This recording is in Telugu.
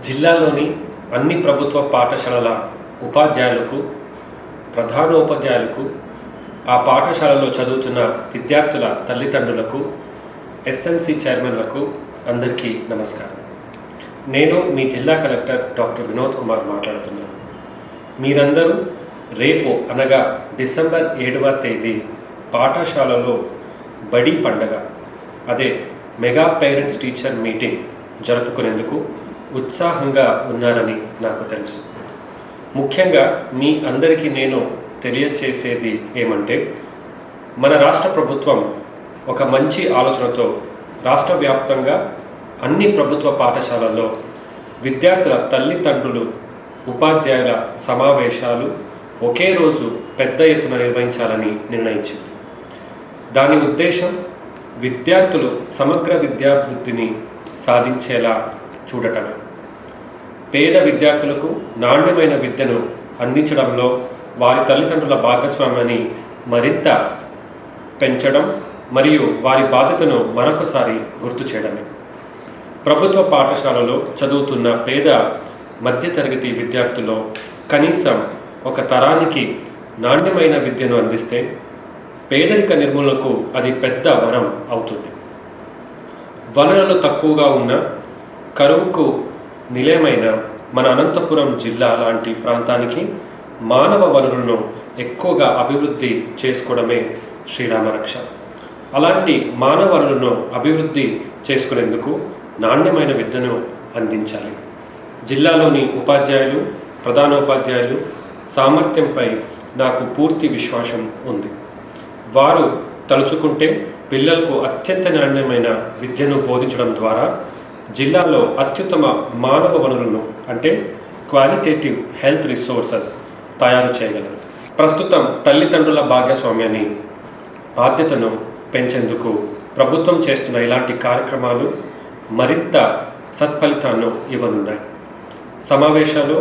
జిల్లాలోని అన్ని ప్రభుత్వ పాఠశాలల ఉపాధ్యాయులకు, ప్రధానోపాధ్యాయులకు, ఆ పాఠశాలలో చదువుతున్న విద్యార్థుల తల్లిదండ్రులకు, ఎస్ఎంసి చైర్మన్లకు అందరికీ నమస్కారం. నేను మీ జిల్లా కలెక్టర్ డాక్టర్ వినోద్ కుమార్ మాట్లాడుతున్నాను. మీరందరూ రేపు అనగా డిసెంబర్ 7వ తేదీ పాఠశాలలో బడి పండగ, అదే మెగా పేరెంట్స్ టీచర్ మీటింగ్ జరుపుకునేందుకు ఉత్సాహంగా ఉన్నారని నాకు తెలుసు. ముఖ్యంగా మీ అందరికీ నేను తెలియచేసేది ఏమంటే, మన రాష్ట్ర ప్రభుత్వం ఒక మంచి ఆలోచనతో రాష్ట్ర వ్యాప్తంగా అన్ని ప్రభుత్వ పాఠశాలల్లో విద్యార్థుల తల్లిదండ్రులు, ఉపాధ్యాయుల సమావేశాలు ఒకే రోజు పెద్ద ఎత్తున నిర్వహించాలని నిర్ణయించింది. దాని ఉద్దేశం విద్యార్థులు సమగ్ర విద్యాభివృద్ధిని సాధించేలా చూడటమే. పేద విద్యార్థులకు నాణ్యమైన విద్యను అందించడంలో వారి తల్లిదండ్రుల భాగస్వామ్యాన్ని మరింత పెంచడం మరియు వారి బాధ్యతను మరొకసారి గుర్తు చేయడమే. ప్రభుత్వ పాఠశాలలో చదువుతున్న పేద మధ్యతరగతి విద్యార్థుల్లో కనీసం ఒక తరానికి నాణ్యమైన విద్యను అందిస్తే పేదరిక నిర్మూలనకు అది పెద్ద వరం అవుతుంది. వనరులు తక్కువగా ఉన్న, కరువుకు నిలయమైన మన అనంతపురం జిల్లా లాంటి ప్రాంతానికి మానవ వనరులను ఎక్కువగా అభివృద్ధి చేసుకోవడమే శ్రీరామరక్ష. అలాంటి మానవ వనరులను అభివృద్ధి చేసుకునేందుకు నాణ్యమైన విద్యను అందించాలి. జిల్లాలోని ఉపాధ్యాయులు, ప్రధానోపాధ్యాయులు సామర్థ్యంపై నాకు పూర్తి విశ్వాసం ఉంది. వారు తలుచుకుంటే పిల్లలకు అత్యంత నాణ్యమైన విద్యను బోధించడం ద్వారా జిల్లాలో అత్యుత్తమ మానవ వనరులను, అంటే క్వాలిటేటివ్ హెల్త్ రిసోర్సెస్ తయారు చేయగలరు. ప్రస్తుతం తల్లిదండ్రుల భాగస్వామ్యాన్ని, బాధ్యతను పెంచేందుకు ప్రభుత్వం చేస్తున్న ఇలాంటి కార్యక్రమాలు మరింత సత్ఫలితాలను ఇవ్వనున్నాయి. సమావేశాలు